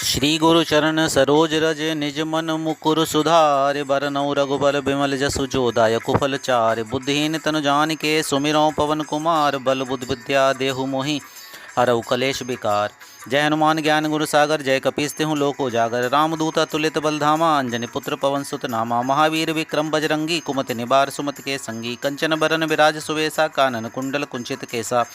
श्री गुरु चरण सरोज रज निज मन मुकुर सुधार बरनउँ रघुबर बिमल जसु जो दायक फल चार। बुद्धिहीन तनु जानिके सुमिरौं पवन कुमार बल बुद्धि विद्या देहु मोहि हरऊ कलेश विकार। जय हनुमान ज्ञान गुण सागर जय कपीस तिहुँ लोक उजागर। रामदूत अतुलित बलधामा अंजनी पुत्र पवन सुत नामा। महावीर विक्रम बजरंगी कुमति निवार सुमति के संगी। कंचन बरन विराज सुवेसा कानन कुंडल कुंचित केसा।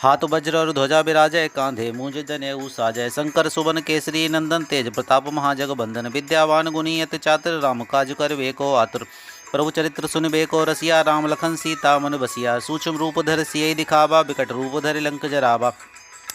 हाथ वज्र और ध्वजा विराजय कांधे मूंज जनेऊ साजय। शंकर सुवन केसरी नंदन तेज प्रताप महाजगबंदन। विद्यावान गुणी अति चातुर राम काज करबे को आतुर। प्रभु चरित्र सुनबे को रसिया राम लखन सीता मन बसिया। सूक्ष्म रूप धर सियहि दिखावा विकट रूप धरि लंक जरावा।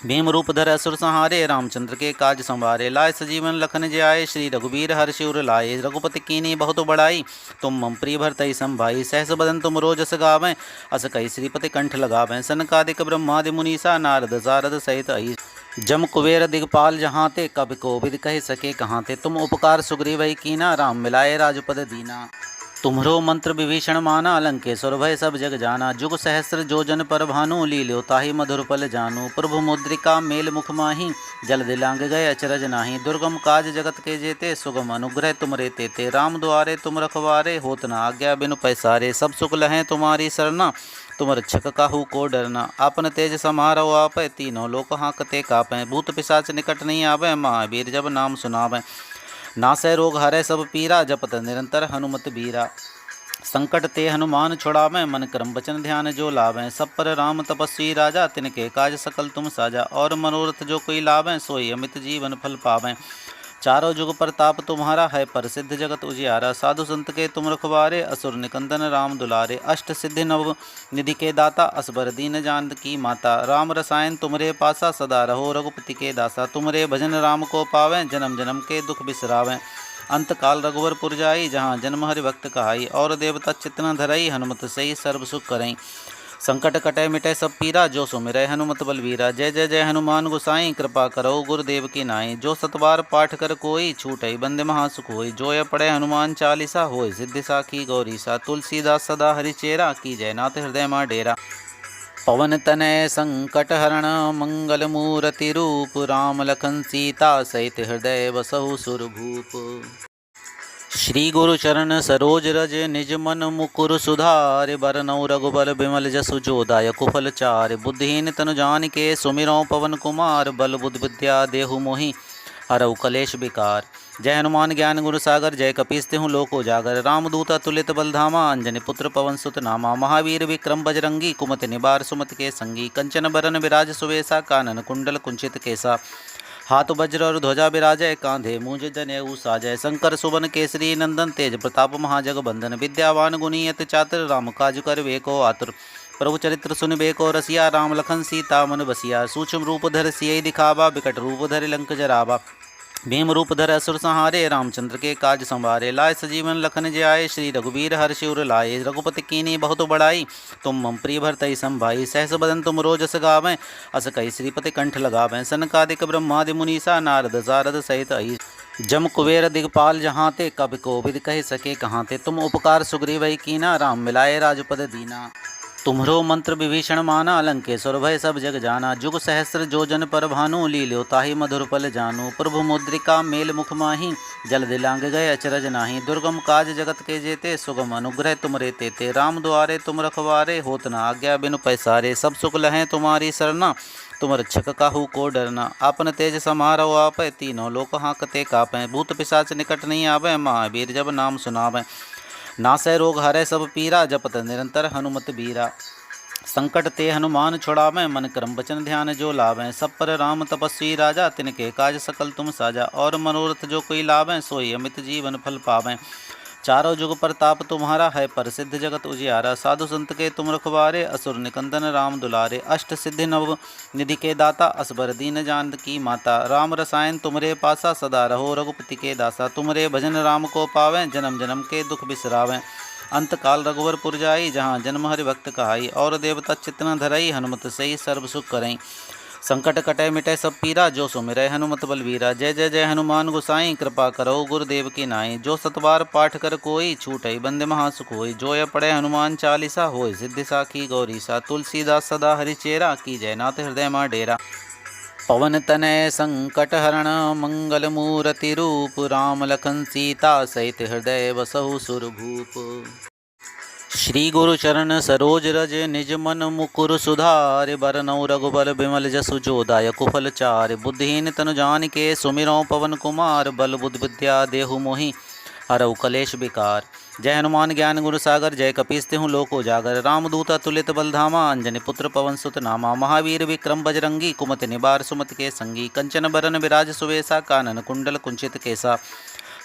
भीम रूप धर असुर संहारे रामचंद्र के काज संवारे। लाए सजीवन लखन जियाए श्री रघुबीर हर्ष उर लाए। रघुपति कीन्ही बहुत बड़ाई तुम मम प्रिय भरतहि संभाई। सहस बदन तुम रोजस गावें अस कहि श्रीपति कंठ लगावें। सनकादिक ब्रह्मादि मुनीसा नारद सारद सहित अहि। जम कुबेर दिगपाल जहाँ ते कवि कोविद कह सके कहाँ ते। तुम उपकार सुग्रीवहि कीना राम मिलाए राजपद दीना। तुम्हरो मंत्र विभीषण माना लंकेश्वर भय सब जग जाना। जुग सहस्र जो जन पर भानु लील्यो ताहि मधुर पल जानू। प्रभु मुद्रिका मेल मुख माहि जल दिलांग गए अचरज नाही। दुर्गम काज जगत के जेते सुगम अनुग्रह तुमरे तेते। राम द्वारे तुम रखवारे होत न आज्ञा बिनु पैसारे। सब सुख लहें तुम्हारी सरना तुम रक्षक काहू को डरना। आपन तेज समारो आपै तीनों लोक हाँकते कापै। भूत पिशाच निकट नहीं आवे महावीर जब नाम सुनावें। नासै रोग हरै सब पीरा जपत निरंतर हनुमत बीरा। संकट ते हनुमान छुड़ावें मन क्रम वचन ध्यान जो लावें। सब पर राम तपस्वी राजा तिनके काज सकल तुम साजा। और मनोरथ जो कोई लावें सोई अमित जीवन फल पावें। चारों जुग प्रताप तुम्हारा है प्रसिद्ध जगत उजियारा। साधु संत के तुम रखवारे असुर निकंदन राम दुलारे। अष्ट सिद्धि नव निधि के दाता असबर दीन जानत की माता। राम रसायन तुमरे पासा सदा रहो रघुपति के दासा। तुमरे भजन राम को पावें जन्म जन्म के दुख बिसरावें। अंत काल रघुवर पुर जाई जहाँ जन्म हरि भक्त कहाई। और देवता चित्त न धरई हनुमत सही सर्व सुख करई। संकट कटै मिटै सब पीरा जो सुमिरै हनुमत बलवीरा। जय जय जय हनुमान गोसाई कृपा करो गुरुदेव की नाई। जो सतबार पाठ कर कोई छूटई बंदे महासुख होई। जो यह पढ़े हनुमान चालीसा होय सिद्धि साखी गौरीसा। तुलसीदास सदा हरिचेरा की जयनाथ हृदय माँ डेरा। पवन तनय संकट हरण मंगल मूर्ति रूप। राम लखन सीता सहित हृदय बसहु सुरभूप। श्री गुरु चरण सरोज रज निज मन मुकुर सुधार। बरनउँ रघुबर बिमल जसु जो दायक फल चार। बुद्धिहीन तनु जानिके सुमिरौं पवन कुमार। बल बुद्धि विद्या देहु मोहि हरऊ कलेश विकार। जय हनुमान ज्ञान गुण सागर जय कपीस तिहुँ लोक उजागर। रामदूत अतुलित बलधामा अंजनी पुत्र पवन सुत नामा। महावीर विक्रम बजरंगी कुमति निवार सुमति के संगी। कंचन बरन विराज सुवेसा कानन कुंडल कुंचित केसा। हाथ वज्र और ध्वजा विराजय कांधे मूंज जनेऊ साजय। शंकर सुवन केसरी नंदन तेज प्रताप महाजगबंदन। विद्यावान गुणी अति चातुर राम काज करबे को आतुर। प्रभु चरित्र सुनबे को रसिया राम लखन सीता मन बसिया। सूक्ष्म रूप धर सियहि दिखावा विकट रूप धरि लंक जरावा। भीम रूप धर असुर संहारे रामचंद्र के काज संवारे। लाए सजीवन लखन जियाए श्री रघुबीर हर्ष उर लाए। रघुपति कीन्ही बहुत बड़ाई तुम मम प्रिय भरतहि संभाई। सहस बदन तुम रोजस गावें अस कहि श्रीपति कंठ लगावें। सनकादिक ब्रह्मादि मुनीसा नारद सारद सहित अहि। जम कुबेर दिगपाल जहाँ ते कवि कोविद कह सके कहाँ ते। तुम उपकार सुग्रीवहि कीना राम मिलाए राजपद दीना। तुम्हरो मंत्र विभीषण माना लंकेश्वर भय सब जग जाना। जुग सहस्र जो जन पर भानु लील्यो ताहि मधुर पल जानू। प्रभु मुद्रिका मेल मुख माहि जल दिलांग गए अचरज नाही। दुर्गम काज जगत के जेते सुगम अनुग्रह तुमरे तेते। राम द्वारे तुम रखवारे होत न आज्ञा बिनु पैसारे। सब सुख लहें तुम्हारी सरना तुम रक्षक काहू को डरना। आपन तेज समारो आपै तीनों लोक हाँकते कापै। भूत पिशाच निकट नहीं आवे महावीर जब नाम सुनावें। नासै रोग हरै सब पीरा जपत निरंतर हनुमत बीरा। संकट ते हनुमान छुड़ावें मन क्रम वचन ध्यान जो लावें। सब पर राम तपस्वी राजा तिनके काज सकल तुम साजा। और मनोरथ जो कोई लावें सोई अमित जीवन फल पावें। चारों जुग प्रताप तुम्हारा है प्रसिद्ध जगत उजियारा। साधु संत के तुम रखवारे असुर निकंदन राम दुलारे। अष्ट सिद्धि नव निधि के दाता असबर दीन जानत की माता। राम रसायन तुमरे पासा सदा रहो रघुपति के दासा। तुमरे भजन राम को पावें जन्म जन्म के दुख बिसरावें। अंत काल रघुवर पुर जाई जहाँ जन्म हरि भक्त कहाई। और देवता चित्त न धरई हनुमत सही सर्व सुख करई। संकट कटै मिटै सब पीरा जो सुमिरै हनुमत बलवीरा। जय जय जय हनुमान गोसाई कृपा करो गुरुदेव की नाई। जो सतबार पाठ कर कोई छूटई बंदे महासुख होई। जो यह पढ़े हनुमान चालीसा होय सिद्धि साखी गौरीसा। तुलसीदास सदा हरिचेरा की जयनाथ हृदय माँ डेरा। पवन तनय संकट हरण मंगल मूर्ति रूप राम लखन सीता सहित हृदय बसहु सुरभूप। श्री गुरु चरण सरोज रज निज मन मुकुर सुधारि बरनउँ रघुबर बिमल जसु जो दायक फल चारि। बुद्धिहीन तनु जानिके सुमिरौ पवन कुमार बल बुद्धि विद्या देहु मोहि हरऊ कलेश विकार। जय हनुमान ज्ञान गुण सागर जय कपीस तिहुँ लोक उजागर। रामदूत अतुलित बलधामा अंजनी पुत्र पवन सुत नामा। महावीर विक्रम बजरंगी कुमति निवार सुमति के संगी। कंचन बरन विराज सुवेसा कानन कुंडल कुंचित केसा।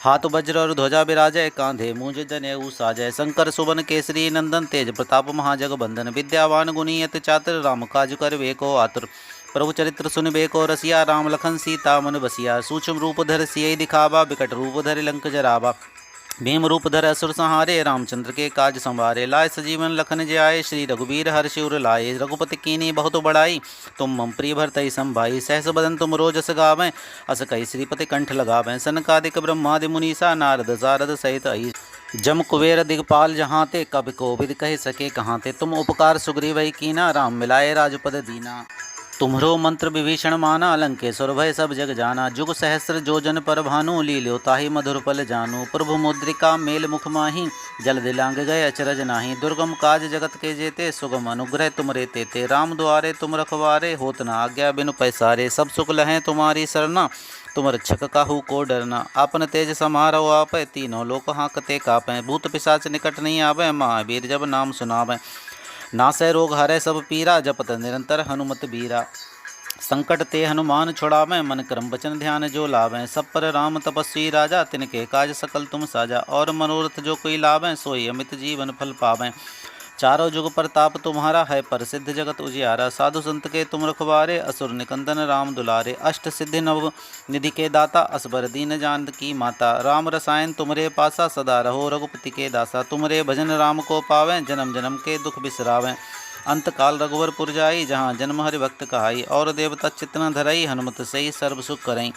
हाथ वज्र और ध्वजा विराजय कांधे मूंज जनेऊ साजय। शंकर सुवन केसरी नंदन तेज प्रताप महाजगबंदन। विद्यावान गुणी अति चातुर राम काज करबे को आतुर। प्रभु चरित्र सुनबे को रसिया राम लखन सीता मन बसिया। सूक्ष्म रूप धर सियहि दिखावा बिकट रूप धरि लंक जरावा। भीम रूप धर असुर संहारे रामचंद्र के काज संवारे। लाए सजीवन लखन जियाए श्री रघुबीर हर्ष उर लाए। रघुपति कीन्ही बहुत बड़ाई तुम मम प्रिय भरतहि संभाई। सहस बदन तुम रोजस गावें अस कहि श्रीपति कंठ लगावें। सनकादिक ब्रह्मादि मुनीसा नारद सारद सहित अहि। जम कुबेर दिगपाल जहाँ ते कवि कोविद कह सके कहाँ ते। तुम उपकार सुग्रीव कीना राम मिलाए राजपद दीना। तुम्हरो मंत्र विभीषण माना लंकेश्वर भय सब जग जाना। जुग सहस्र जो जन पर भानु लील्यो ताहि मधुर पल जानू। प्रभु मुद्रिका मेल मुख माही जल दिलांग गए अचरज नाही। दुर्गम काज जगत के जेते सुगम अनुग्रह तुमरे तेते। राम द्वारे तुम रखवारे होत न आज्ञा बिनु पैसारे। सब सुख लहें तुम्हारी सरना तुम रक्षक काहू को डरना। आपन तेज समारो आपै तीनों लोक हाँकते कापै। भूत पिशाच निकट नहीं आवे महावीर जब नाम सुनावें। नासै रोग हरै सब पीरा जपत निरंतर हनुमत बीरा। संकट ते हनुमान छुड़ावें मन क्रम वचन ध्यान जो लावें। सब पर राम तपस्वी राजा तिनके काज सकल तुम साजा। और मनोरथ जो कोई लावें सोई अमित जीवन फल पावें। चारों जुग प्रताप तुम्हारा है प्रसिद्ध जगत उजियारा। साधु संत के तुम रखवारे असुर निकंदन राम दुलारे। अष्ट सिद्धि नव निधि के दाता असबर दीन जानकी माता। राम रसायन तुमरे पासा सदा रहो रघुपति के दासा। तुमरे भजन राम को पावें जन्म जन्म के दुख बिसरावें। अंत काल रघुवर पुर जाई जहाँ जन्म हरि भक्त कहाई। और देवता चित्त धरई हनुमत सही सर्व सुख करई।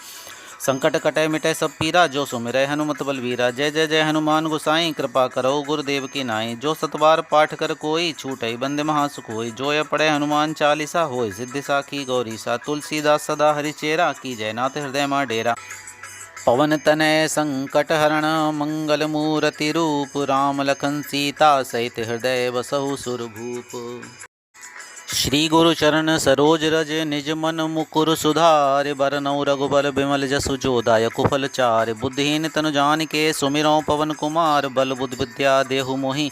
संकट कटै मिटै सब पीरा जो सुमिरै हनुमत बलवीरा। जय जय जय हनुमान गोसाई कृपा करो गुरुदेव की नाई। जो सतबार पाठ कर कोई छूटई बंदे महासुख होई। जो यह पढ़े हनुमान चालीसा होय सिद्धि साखी गौरीसा। तुलसीदास सदा हरिचेरा की जयनाथ हृदय माँ डेरा। पवन तनय संकट हरण मंगल मूर्ति रूप राम लखन सीता सहित हृदय बसहु सुरभूप। श्री गुरु चरण सरोज रज निज मन मुकुर सुधारि बरनउँ रघुबर बिमल जसु जो दायक फल चारि। बुद्धिहीन तनु जानिके सुमिरौ पवन कुमार बल बुद्धि विद्या देहु मोहि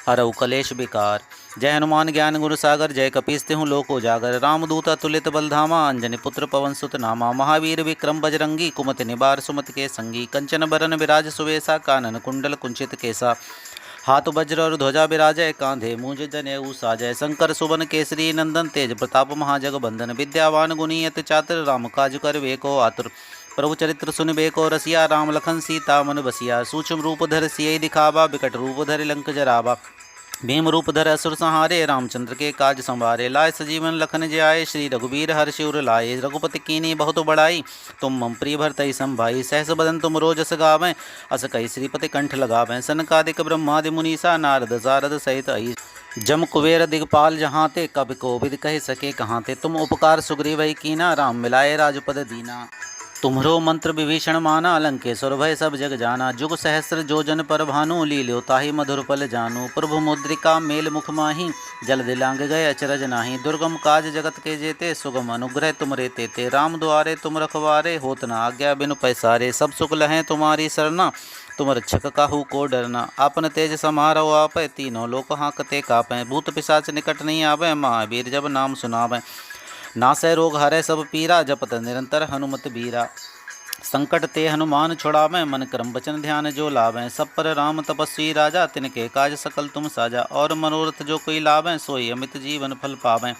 हरऊ कलेश विकार। जय हनुमान ज्ञान गुण सागर जय कपीस तिहुँ लोक उजागर। रामदूत अतुलित बलधामा अंजनी पुत्र पवन सुत नामा। महावीर विक्रम बजरंगी कुमति निवार सुमति के संगी। कंचन बरन विराज सुवेसा कानन कुंडल कुंचित केसा। हाथ वज्र और ध्वजा विराजय कांधे मूंज जनेऊ साजय। शंकर सुवन केसरी नंदन तेज प्रताप महाजगबंदन। विद्यावान गुणी अति चातुर राम काज करबे को आतुर। प्रभु चरित्र सुनबे को रसिया राम लखन सीता मन बसिया। सूक्ष्म रूप धर सियहि दिखावा बिकट रूप धरि लंक जरावा। भीम रूप धर असुर संहारे रामचंद्र के काज संवारे। लाए सजीवन लखन जियाए श्री रघुबीर हर्ष उर लाए। रघुपति कीन्ही बहुत बड़ाई तुम मम प्रिय भरतहि संभाई। सहस बदन तुम रोजस गावें अस कहि श्रीपति कंठ लगावें। सनकादिक ब्रह्मादि मुनीसा नारद सारद सहित अहि। जम कुबेर दिगपाल जहाँ ते कवि कोविद कह सके कहाँ ते। तुम उपकार सुग्रीव कीना राम मिलाए राजपद दीना। तुम्हरो मंत्र विभीषण माना लंकेश्वर भय सब जग जाना। जुग सहस्र जो जन पर भानु लील्यो ताहि मधुर पल जानू। प्रभु मुद्रिका मेल मुख माही जल दिलांग गए अचरज नाही। दुर्गम काज जगत के जेते सुगम अनुग्रह तुमरे तेते। राम द्वारे तुम रखवारे होत न आज्ञा बिनु पैसारे। सब सुख लहें तुम्हारी सरना तुम रक्षक काहू को डरना। आपन तेज समारो आपै तीनों लोक हाँकते कापै। भूत पिशाच निकट नहीं आवे महावीर जब नाम सुनावें। नासै रोग हरै सब पीरा जपत निरंतर हनुमत बीरा। संकट ते हनुमान छुड़ावें मन क्रम वचन ध्यान जो लावें। सब पर राम तपस्वी राजा तिनके काज सकल तुम साजा। और मनोरथ जो कोई लावें सोई अमित जीवन फल पावें।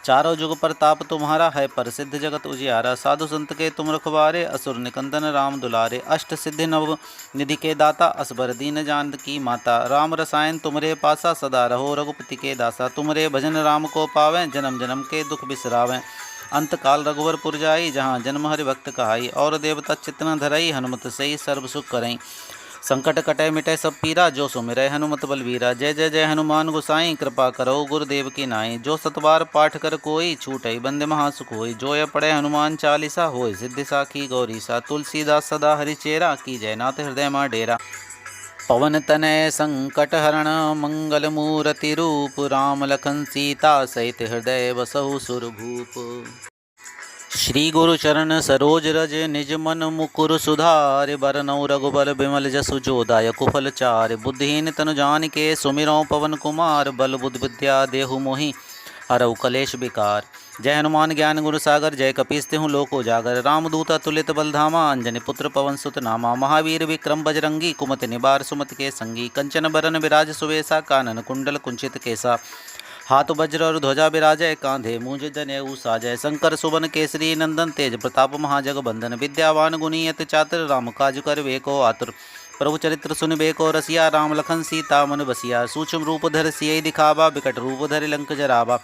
चारों जुग प्रताप तुम्हारा है प्रसिद्ध जगत उजियारा। साधु संत के तुम रखवारे असुर निकंदन राम दुलारे। अष्ट सिद्धि नव निधि के दाता असबर दीन जानकी माता। राम रसायन तुमरे पासा सदा रहो रघुपति के दासा। तुमरे भजन राम को पावें जन्म जन्म के दुख बिसरावें। अंत काल रघुवर पुर जाई जहाँ जन्म हरि भक्त कहाई। और देवता चित्त धरई हनुमत सही सर्व सुख करई। संकट कटे मिटे सब पीरा, जो सुमिरै हनुमत बलवीरा। जय जय जय हनुमान गोसाई, कृपा करो गुरुदेव की नाई। जो सतबार पाठ कर कोई, छूटई बंदे महासुख होई। जो ये पढ़े हनुमान चालीसा, होय सिद्धि साखी गौरीसा। तुलसीदास सदा हरिचेरा, की जय नाथ हृदय मां डेरा। पवन तनय संकट हरण, मंगल मूर्ति रूप। राम लखन सीता सहित हृदय बसहु सुरभूप। श्री गुरु चरण सरोज रज, निज मन मुकुर सुधारि। बरनउँ रघुबर बिमल जसु जो, दायक फल चारि। बुद्धिहीन तनु जानिके, सुमिरौं पवन कुमार। बल बुद्धि विद्या देहु मोहि, हरऊ कलेश विकार। जय हनुमान ज्ञान गुण सागर, जय कपीस तिहुँ लोक उजागर। रामदूत अतुलित बलधामा, अंजनी पुत्र पवन सुत नामा। महावीर विक्रम बजरंगी, कुमति निवार सुमति के संगी। कंचन बरन विराज सुवेसा, कानन कुंडल कुंचित केसा। हाथ वज्र और ध्वजा विराजय, कांधे मूंज जनेऊ साजय। शंकर सुवन केसरी नंदन, तेज प्रताप महाजगबंदन। विद्यावान गुणी अति चातुर, राम काज करबे को आतुर। प्रभु चरित्र सुनबे को रसिया, राम लखन सीता मन बसिया। सूक्ष्म रूप धर सियहि दिखावा, बिकट रूप धरि लंक जरावा।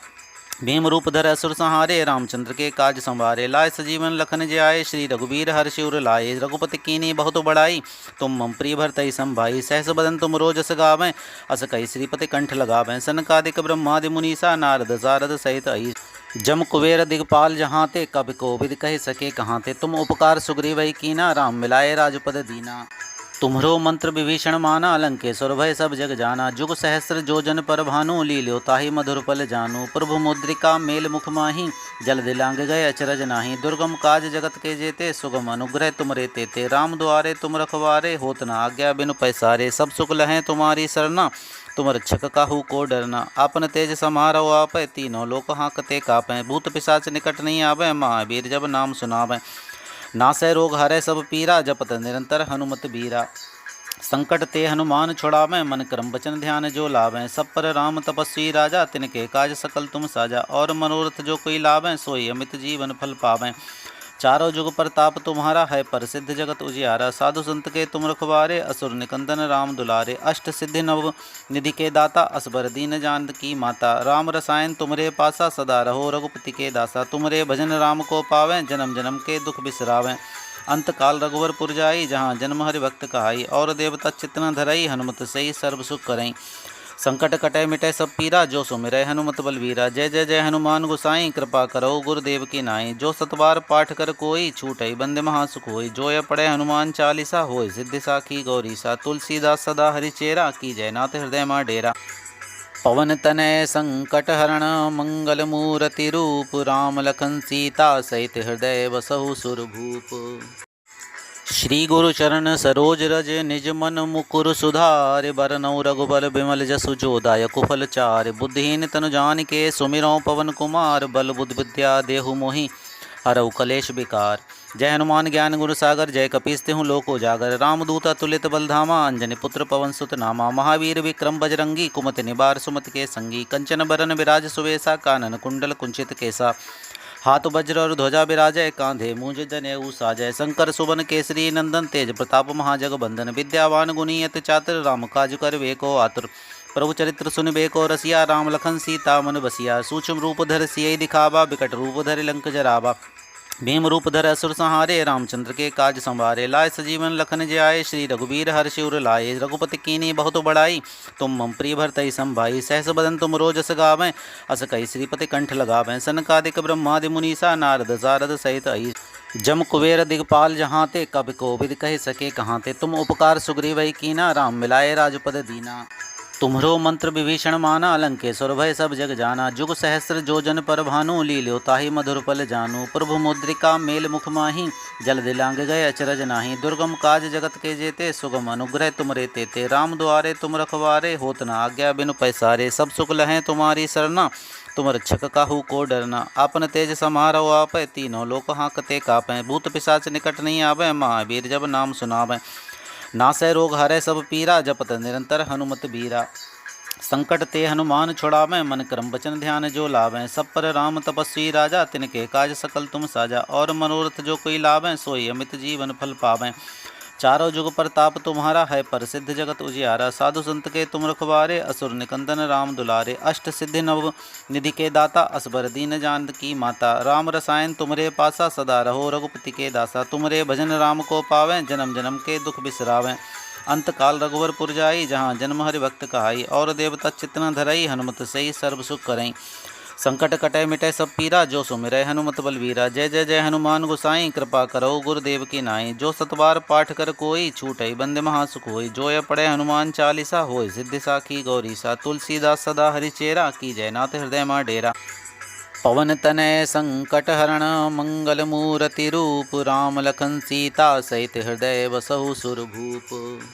भीम रूप धर असुर संहारे, रामचंद्र के काज संवारे। लाए सजीवन लखन जियाए, श्री रघुबीर हर्षि उर लाए। रघुपति कीन्ही बहुत बड़ाई, तुम मम प्रिय भरतहि संभाई। सहस बदन तुम रोजस गावें, अस कहि श्रीपति कंठ लगावें। सनकादिक ब्रह्मादि मुनीसा, नारद सारद सहित अहिस। जम कुबेर दिगपाल जहाँ ते, कवि कोविद कहि सके कहाँ ते। तुम उपकार सुग्रीवहि कीना, राम मिलाए राजपद दीना। तुम्हरो मंत्र विभीषण माना, लंकेश्वर भय सब जग जाना। जुग सहस्र जो जन पर भानु, लील्यो ताहि मधुर पल जानू। प्रभु मुद्रिका मेल मुख माहि, जल दिलांग गए अचरज नाही। दुर्गम काज जगत के जेते, सुगम अनुग्रह तुमरे तेते। राम द्वारे तुम रखवारे, होत न आज्ञा बिनु पैसारे। सब सुख लहें तुम्हारी सरना, तुम रक्षक काहू को डरना। आपन तेज समारो आपै, तीनों लोक हाँकते कापै। भूत पिशाच निकट नहीं आवे, महावीर जब नाम सुनावै। नासै रोग हरै सब पीरा, जपत निरंतर हनुमत बीरा। संकट ते हनुमान छुड़ावें, मन क्रम वचन ध्यान जो लावें। सब पर राम तपस्वी राजा, तिनके काज सकल तुम साजा। और मनोरथ जो कोई लावें, सोई अमित जीवन फल पावें। चारों जुग प्रताप तुम्हारा है, प्रसिद्ध जगत उजियारा। साधु संत के तुम रखवारे, असुर निकंदन राम दुलारे। अष्ट सिद्धि नव निधि के दाता, असबर दीन जानकी माता। राम रसायन तुमरे पासा, सदा रहो रघुपति के दासा। तुमरे भजन राम को पावें, जन्म जन्म के दुख बिसरावें। अंत काल रघुवर पुर जाई, जहाँ जन्म हरि भक्त कहाई। और देवता चित्त न धरई, हनुमत सही सर्व सुख करई। संकट कटे मिटे सब पीरा, जो सुमिरै हनुमत बलवीरा। जय जय जय हनुमान गोसाई, कृपा करो गुरुदेव की नाई। जो सतबार पाठ कर कोई, छूटई बंदे महासुख होई। जो ये पढ़े हनुमान चालीसा, होय सिद्धि साखी गौरीसा। तुलसीदास सदा हरिचेरा, की जय नाथ हृदय मां डेरा। पवन तनय संकट हरण, मंगल मूर्ति रूप। राम लखन सीता सहित हृदय बसहु सुरभूप। श्री गुरु चरण सरोज रज, निज मन मुकुर सुधारि। बरनउँ रघुबर बिमल जसु जो, दायक फल चारि। बुद्धिहीन तनु जानिके, सुमिरौं पवन कुमार। बल बुद्धि विद्या देहु मोहि, हरऊ कलेश विकार। जय हनुमान ज्ञान गुण सागर, जय कपीस तिहुँ लोक उजागर। रामदूत अतुलित बलधामा, अंजनी पुत्र पवन सुत नामा। महावीर विक्रम बजरंगी, कुमति निवार सुमति के संगी। कंचन बरन विराज सुवेसा, कानन कुंडल कुंचित केसा। हाथ वज्र और ध्वजा विराजय, कांधे मूंज जनेऊ साजय। शंकर सुवन केसरी नंदन, तेज प्रताप महाजगबंदन। विद्यावान गुणी अति चातुर, राम काज करबे को आतुर। प्रभु चरित्र सुनबे को रसिया, राम लखन सीता मन बसिया। सूक्ष्म रूप धर सियहि दिखावा, बिकट रूप धरि लंक जरावा। भीम रूप धर असुर संहारे, रामचंद्र के काज संवारे। लाए सजीवन लखन जियाए, श्री रघुबीर हर्षि उर लाए। रघुपति कीन्ही बहुत बड़ाई, तुम मम प्रिय भरतहि संभाई। सहस बदन तुम रोजस गावें, अस कहि श्रीपति कंठ लगावें। सनकादिक ब्रह्मादि मुनीसा, नारद सारद सहित अहिस। जम कुबेर दिगपाल जहाँ ते, कवि कोविद कहि सके कहाँ ते। तुम उपकार सुग्रीवहि कीना, राम मिलाए राजपद दीना। तुम्हरो मंत्र विभीषण माना, लंकेश्वर भय सब जग जाना। जुग सहस्र जो जन पर भानु, लील्यो ताहि मधुर पल जानू। प्रभु मुद्रिका मेल मुख माहि, जल दिलांग गए अचरज नाही। दुर्गम काज जगत के जेते, सुगम अनुग्रह तुमरे तेते। राम द्वारे तुम रखवारे, होत न आज्ञा बिनु पैसारे। सब सुख लहें तुम्हारी सरना, तुम रक्षक काहू को डरना। आपन तेज समारो आपै, तीनों लोक हाँकते कापै। भूत पिशाच निकट नहीं आवे, महावीर जब नाम सुनावै। नासै रोग हरै सब पीरा, जपत निरंतर हनुमत बीरा। संकट ते हनुमान छुड़ावें, मन क्रम वचन ध्यान जो लावें। सब पर राम तपस्वी राजा, तिनके काज सकल तुम साजा। और मनोरथ जो कोई लावें, सोई अमित जीवन फल पावें। चारों जुग प्रताप तुम्हारा है, प्रसिद्ध जगत उजियारा। साधु संत के तुम रखवारे, असुर निकंदन राम दुलारे। अष्ट सिद्धि नव निधि के दाता, असबर दीन जानकी माता। राम रसायन तुमरे पासा, सदा रहो रघुपति के दासा। तुमरे भजन राम को पावें, जन्म जन्म के दुख बिसरावें। अंत काल रघुवरपुर जाई, जहाँ जन्म हरि भक्त कहाई। और देवता चित्त न धरई, हनुमत सही सर्व सुख करई। संकट कटै मिटै सब पीरा, जो सुमिरै हनुमत बलवीरा। जय जय जय हनुमान गोसाई, कृपा करो गुरुदेव की नाई। जो सतबार पाठ कर कोई, छूटई बंदे महासुख होई। जो यह पढ़े हनुमान चालीसा, होय सिद्धि साखी गौरीसा। तुलसीदास सदा हरिचेरा, की जय नाथ हृदय मा डेरा। पवन तनय संकट हरण, मंगल मूर्ति रूप। राम लखन सीता सहित हृदय बसहु सुरभूप।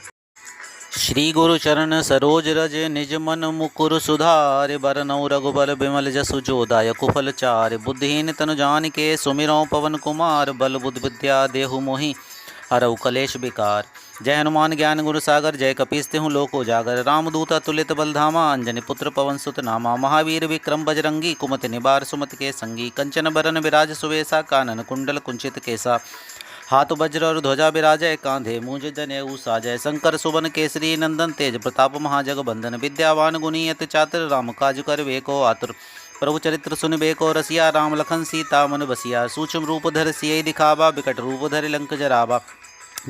श्री गुरु चरण सरोज रज, निज मन मुकुर सुधारि। बरनउँ रघुबर बिमल जसु जो, दायक फल चारि। बुद्धिहीन तनु जानिके, सुमिरौं पवन कुमार। बल बुद्धि विद्या देहु मोहि, हरऊ कलेश विकार। जय हनुमान ज्ञान गुण सागर, जय कपीस तिहुँ लोक उजागर। रामदूत अतुलित बल धामा, अंजनी पुत्र पवन सुत नामा। महावीर विक्रम बजरंगी, कुमति निवार सुमति के संगी। कंचन बरन विराज सुवेसा, कानन कुंडल कुंचित केसा। हाथ वज्र और ध्वजा विराजय, कांधे मूंज जनेऊ साजय। शंकर सुवन केसरी नंदन, तेज प्रताप महाजगबंदन। विद्यावान गुणी अति चातुर, राम काज करबे को आतुर। प्रभु चरित्र सुनबे को रसिया, राम लखन सीता मन बसिया। सूक्ष्म रूप धर सियहि दिखावा, विकट रूप धरि लंक जरावा।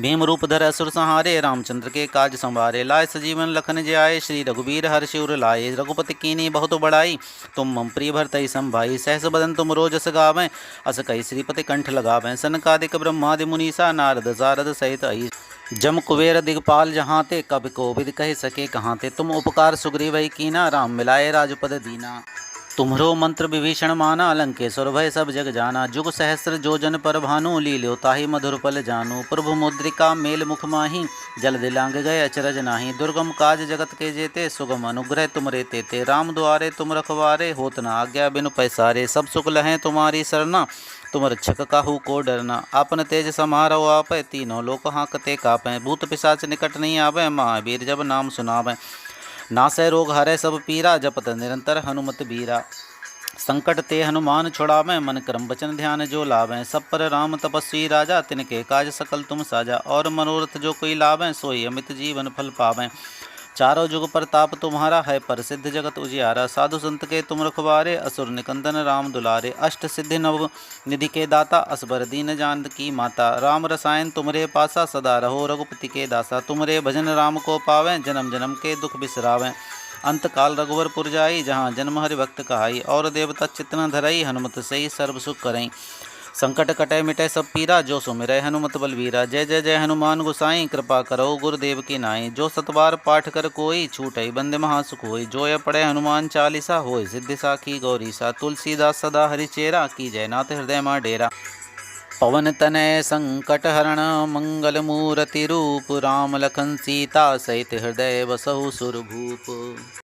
भीम रूप धर असुर संहारे, रामचंद्र के काज संवारे। लाए सजीवन लखन जियाए, श्री रघुबीर हर्षि उर लाए। रघुपति कीन्ही बहुत बड़ाई, तुम मम प्रिय भरतहि संभाई। सहस बदन तुम रोजस गावें, अस कहि श्रीपति कंठ लगावें। सनकादिक ब्रह्मादि मुनीसा, नारद सारद सहित अहिस। जम कुबेर दिगपाल जहाँ ते, कवि कोविद कहि सके कहाँ ते। तुम उपकार सुग्रीवहि कीना, राम मिलाए राजपद दीना। तुम्हरो मंत्र विभीषण माना, लंकेश्वर भय सब जग जाना। जुग सहस्र जो जन पर भानु, लील्यो ताहि मधुर पल जानु। प्रभु मुद्रिका मेल मुख माहि, जल दिलांग गए अचरज नाही। दुर्गम काज जगत के जेते, सुगम अनुग्रह तुमरे तेते। राम द्वारे तुम रखवारे, होत न आज्ञा बिनु पैसारे। सब सुख लहें तुम्हारी सरना, तुम रक्षक काहू को डरना। आपन तेज समारो आपै, तीनों लोक हाँकते कापै। भूत पिशाच निकट नहीं आवे, महावीर जब नाम सुनावें। नासै रोग हरै सब पीरा, जपत निरंतर हनुमत बीरा। संकट ते हनुमान छुड़ावें, मन क्रम वचन ध्यान जो लावें। सब पर राम तपस्वी राजा, तिनके काज सकल तुम साजा। और मनोरथ जो कोई लावें, सोई अमित जीवन फल पावें। चारों जुग प्रताप तुम्हारा है, प्रसिद्ध जगत उजियारा। साधु संत के तुम रखवारे, असुर निकंदन राम दुलारे। अष्ट सिद्धि नव निधि के दाता, असबर दीन जानकी माता। राम रसायन तुमरे पासा, सदा रहो रघुपति के दासा। तुमरे भजन राम को पावें, जन्म जन्म के दुख बिसरावें। अंत काल रघुवरपुर जाई, जहाँ जन्म हरि भक्त कहाई। और देवता चित्त न धरई, हनुमत सही सर्व सुख करई। संकट कटै मिटै सब पीरा, जो सुमिरै हनुमत बलवीरा। जय जय जय हनुमान गोसाई, कृपा करो गुरुदेव की नाई। जो सतबार पाठ कर कोई, छूटई बंदे महासुख होई। जो यह पढ़े हनुमान चालीसा, होय सिद्धि साखी गौरीसा। तुलसीदास सदा हरिचेरा, की जय नाथ हृदय मा डेरा। पवन तनय संकट हरण, मंगल मूर्ति रूप। राम लखन सीता सहित हृदय बसहु सुरभूप।